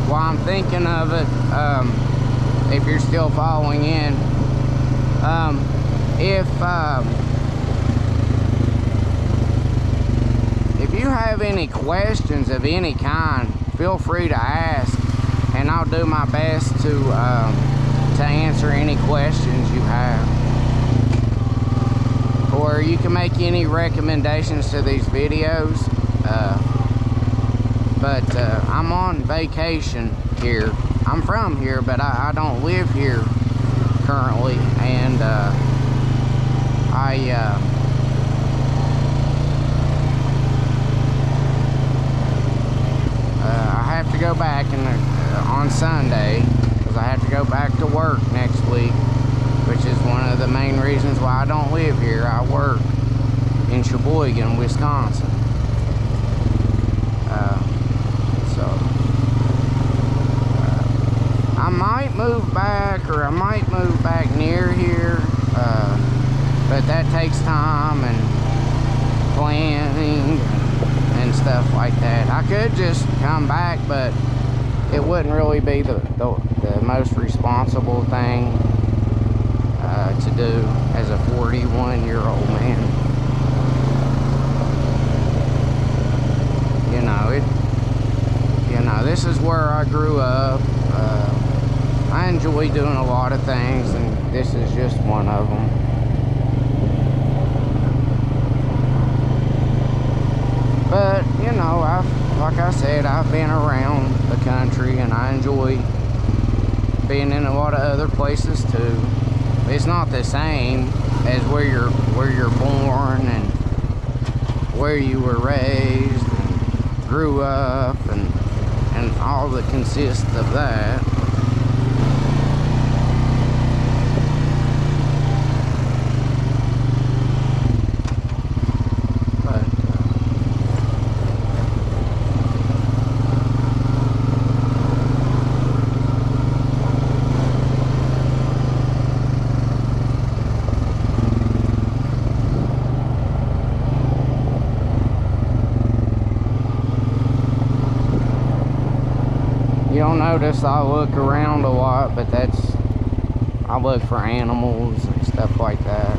while I'm thinking of it, if you're still following in, if you have any questions of any kind, feel free to ask, and I'll do my best to answer any questions you have. Or you can make any recommendations to these videos. But I'm on vacation here. I'm from here, but I don't live here currently, and I have to go back on Sunday, because I have to go back to work next week, which is one of the main reasons why I don't live here. I work in Sheboygan, Wisconsin. I might move back, or I might move back near here, but that takes time and planning and stuff like that. I could just come back, but it wouldn't really be the most responsible thing to do as a 41-year-old man. This is where I grew up. I enjoy doing a lot of things, and this is just one of them. But, like I said, I've been around the country, and I enjoy being in a lot of other places too. It's not the same as where you're born and where you were raised and grew up, and all that consists of that. You'll notice I look around a lot, but I look for animals and stuff like that.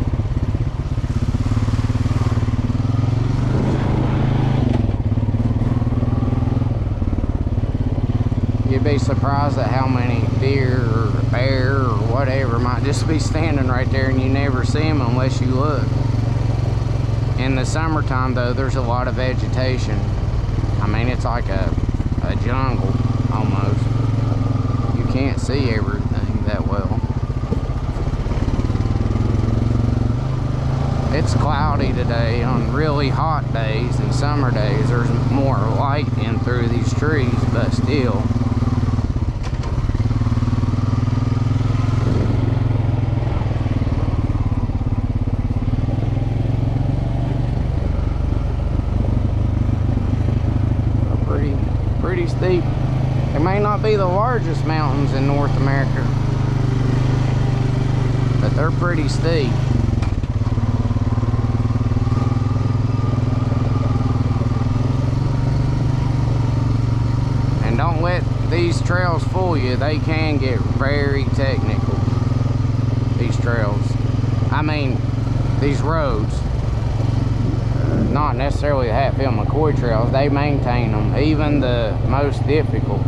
You'd be surprised at how many deer or bear or whatever might just be standing right there, and you never see them unless you look. In the summertime though, there's a lot of vegetation. I mean, it's like a jungle almost. You can't see everything that well. It's cloudy today. On really hot days and summer days, there's more light in through these trees, but still. Pretty steep. It may not be the largest mountains in North America, but they're pretty steep. And don't let these trails fool you. They can get very technical, these trails. I mean, these roads. Not necessarily the Hatfield-McCoy trails. They maintain them, even the most difficult,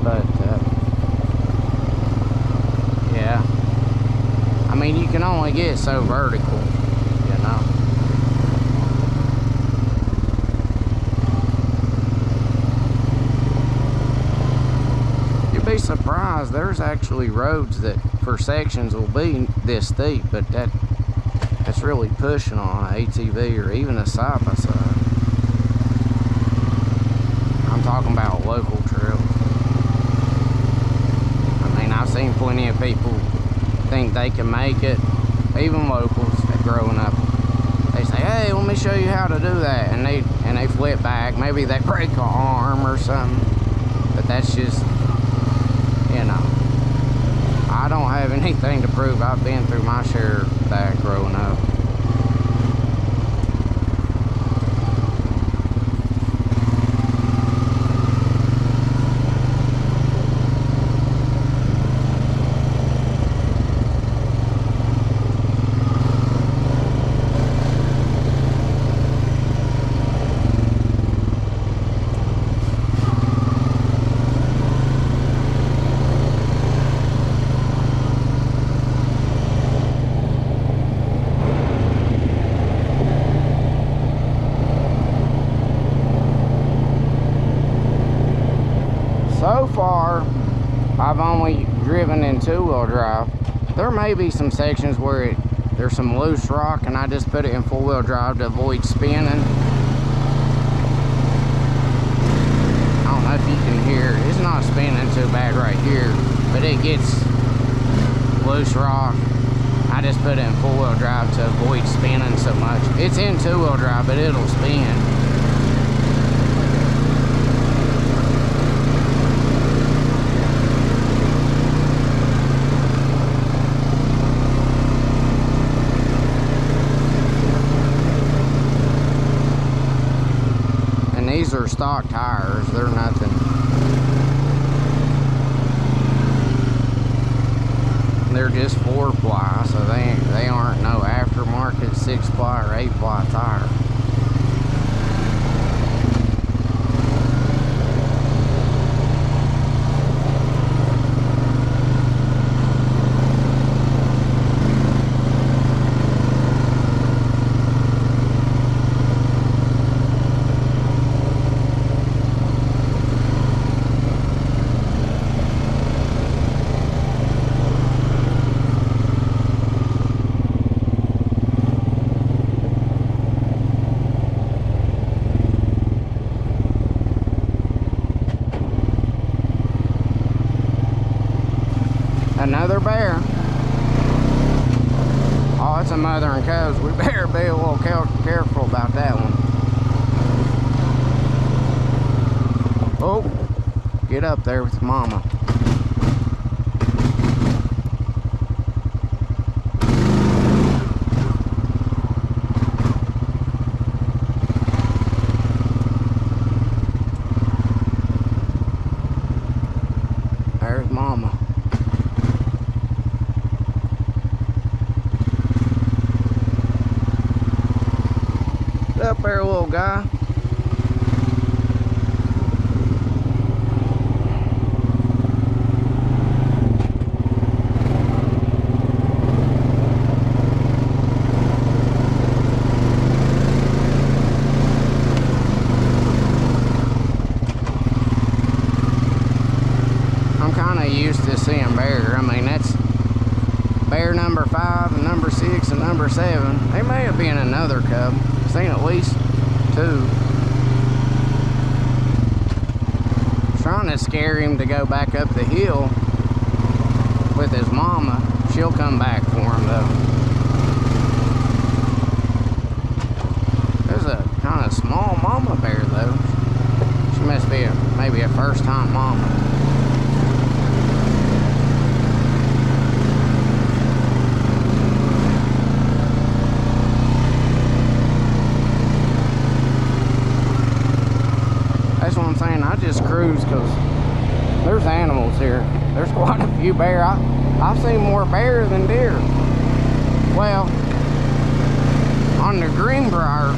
But yeah, I mean, you can only get so vertical, You'd be surprised. There's actually roads that for sections will be this steep, but that's really pushing on an ATV or even a side-by-side. I'm talking about local trails. I mean, I've seen plenty of people think they can make it, even locals that growing up. They say, hey, let me show you how to do that, and they flip back. Maybe they break an arm or something, but that's just, I don't have anything to prove. I've been through my share of that growing up. in two-wheel drive. There may be some sections where there's some loose rock, and I just put it in four-wheel drive to avoid spinning. I don't know if you can hear it. It's not spinning too bad right here, but it gets loose rock. I just put it in four-wheel drive to avoid spinning so much. It's in two-wheel drive, but it'll spin. These are stock tires, they're nothing. They're just 4-ply, so they aren't no aftermarket 6-ply or 8-ply tire. Another bear. Oh, it's a mother and cubs. We better be a little careful about that one. Oh, get up there with mama. There's mama. Up there, little guy. I'm kind of used to seeing bear. I mean, that's bear number 5 and number 6 and number 7. They may have been another cub. Seen at least 2. Trying to scare him to go back up the hill with his mama. She'll come back for him though. There's a kind of small mama bear though. She must be maybe a first-time mama. That's what I'm saying. I just cruise because there's animals here. There's quite a few bear. I've seen more bear than deer. Well, on the Greenbrier,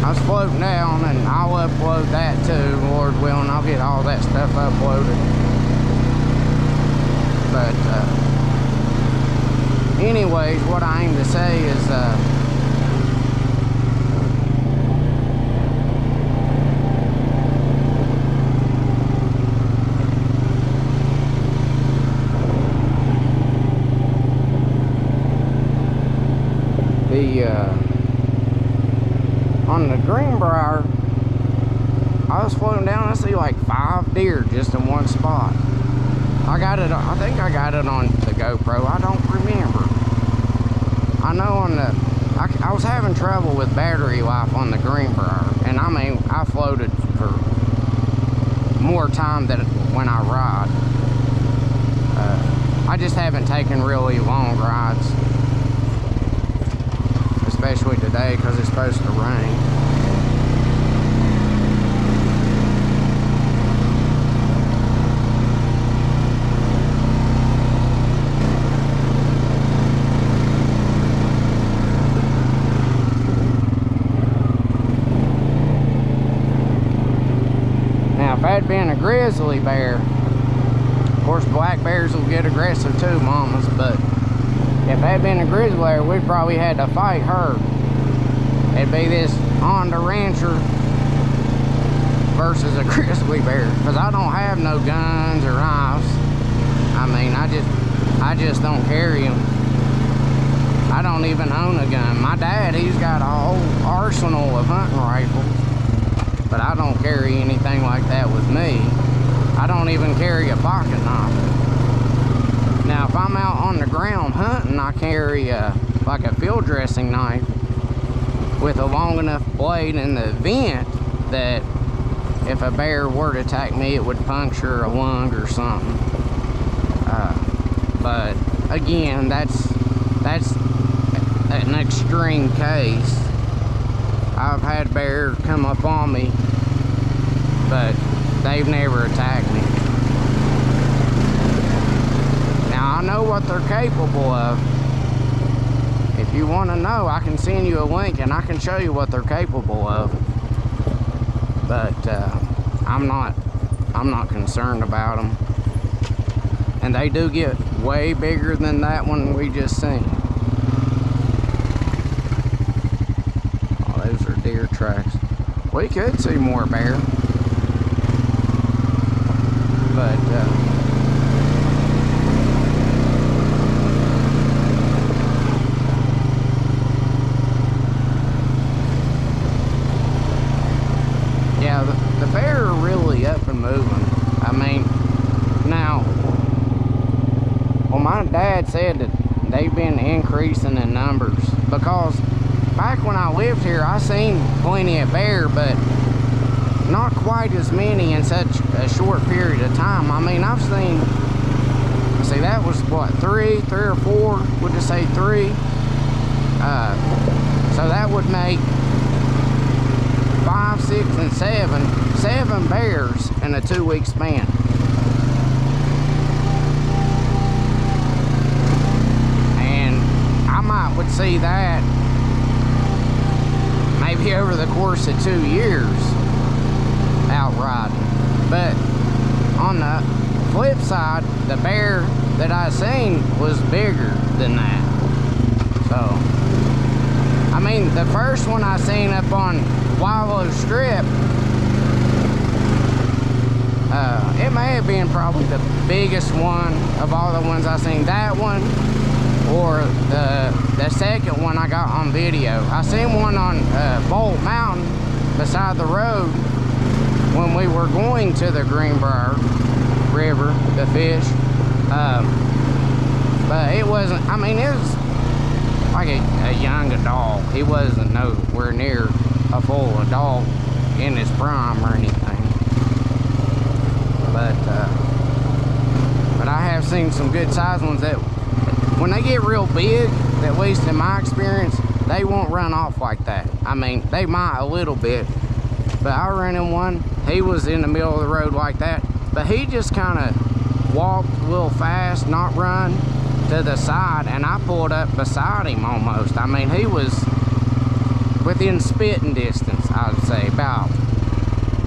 I was floating down, and I'll upload that too, Lord willing. I'll get all that stuff uploaded. But anyways, what I aim to say is on the Greenbrier, I was floating down, I see like 5 deer just in one spot. I think I got it on the GoPro, I don't remember. I know on the, I was having trouble with battery life on the Greenbrier, and I mean, I floated for more time than when I ride. I just haven't taken really long rides, especially today because it's supposed to rain. Now, if I'd been a grizzly bear, of course black bears will get aggressive too, mamas, but if I'd been a grizzly bear, we'd probably had to fight her. It'd be this Honda Rancher versus a grizzly bear, because I don't have no guns or knives. I mean, I just I just don't carry them. I don't even own a gun. My dad, he's got a whole arsenal of hunting rifles, but I don't carry anything like that with me. I don't even carry a pocket knife. Now, if I'm out on the ground hunting, I carry like a field dressing knife with a long enough blade in the vent that if a bear were to attack me, it would puncture a lung or something. But again, that's an extreme case. I've had bears come up on me, but they've never attacked me. Now, I know what they're capable of. If you want to know, I can send you a link and I can show you what they're capable of. But I'm not concerned about them. And they do get way bigger than that one we just seen. Oh, those are deer tracks. We could see more bear. But yeah, the bear are really up and moving. I mean, now, well, my dad said that they've been increasing in numbers, because back when I lived here, I seen plenty of bear, but not quite as many in such a short period of time. I mean, I've seen, see, that was what, three or four? Would you say three? So that would make 5, 6, and 7 bears in a 2-week span. And I might would see that maybe over the course of 2 years out riding. But on the flip side, the bear that I seen was bigger than that. So, I mean, the first one I seen up on Wallow Strip, it may have been probably the biggest one of all the ones I seen. That one, or the second one I got on video. I seen one on Bolt Mountain beside the road when we were going to the Greenbrier River to fish. But it wasn't, I mean, it was like a young adult. He wasn't nowhere near a full adult in his prime or anything. But I have seen some good sized ones that when they get real big, at least in my experience, they won't run off like that. I mean, they might a little bit, but I ran in one, he was in the middle of the road like that, but he just kind of walked a little fast, not run to the side, and I pulled up beside him almost. I mean, he was within spitting distance, I would say, about,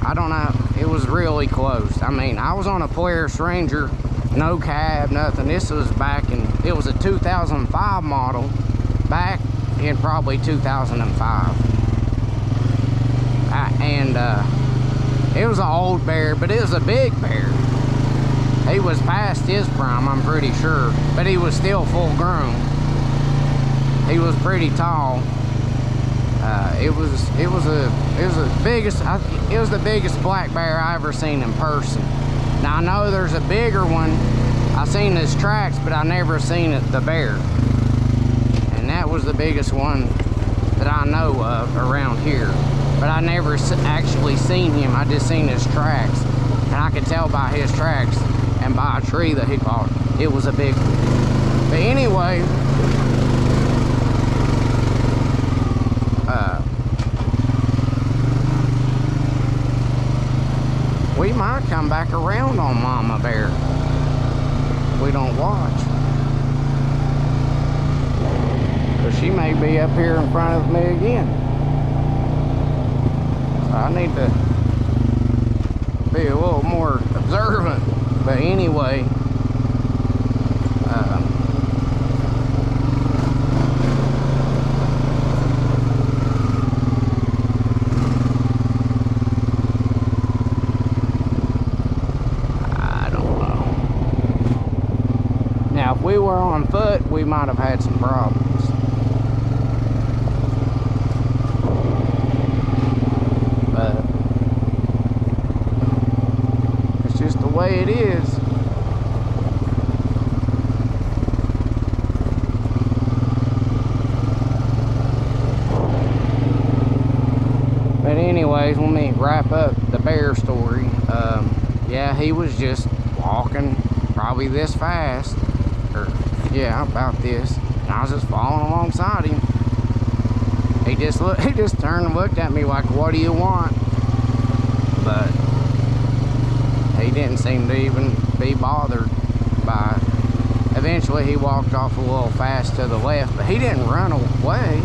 I don't know, it was really close. I mean, I was on a Polaris Ranger, no cab, nothing. This was back in, it was a 2005 model, back in probably 2005. It was an old bear, but it was a big bear. He was past his prime, I'm pretty sure, but he was still full grown. He was pretty tall. It was the biggest black bear I ever seen in person. Now I know there's a bigger one. I seen his tracks, but I never seen the bear. And that was the biggest one that I know of around here. But I never actually seen him. I just seen his tracks, and I could tell by his tracks and by a tree that he caught it was a big one. But anyway, we might come back around on Mama Bear if we don't watch. Because she may be up here in front of me again. So I need to be a little more observant. But anyway, we were on foot, we might have had some problems. But it's just the way it is. But anyways, let me wrap up the bear story. Yeah, he was just walking probably this fast, or yeah, about this, and I was just following alongside him. He just turned and looked at me like, "What do you want?" But he didn't seem to even be bothered by it. Eventually he walked off a little fast to the left, but he didn't run away.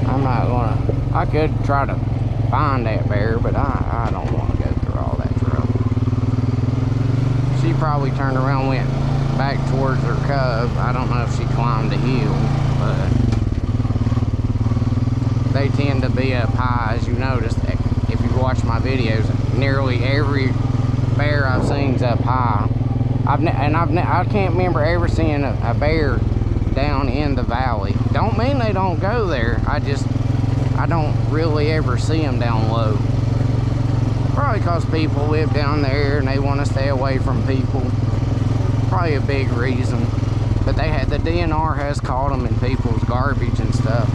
I'm not gonna, I could try to find that bear, but I don't want to go through all that trouble. She probably turned around, went back towards her cub. I don't know if she climbed the hill, but they tend to be up high, as you noticed. If you watch my videos, nearly every bear I've seen is up high. I can't remember ever seeing a bear down in the valley. Don't mean they don't go there. I don't really ever see them down low. Probably because people live down there and they want to stay away from people. Probably a big reason. But the DNR has caught them in people's garbage and stuff.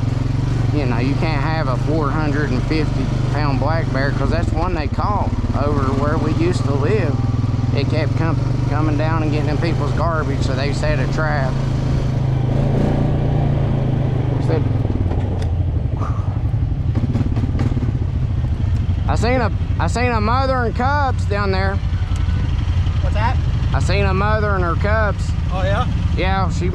You know, you can't have a 450-pound black bear, because that's one they caught over where we used to live. It kept coming down and getting in people's garbage, so they set a trap. I seen a mother and cubs down there. What's that? I seen a mother and her cubs. Oh yeah? Yeah, she made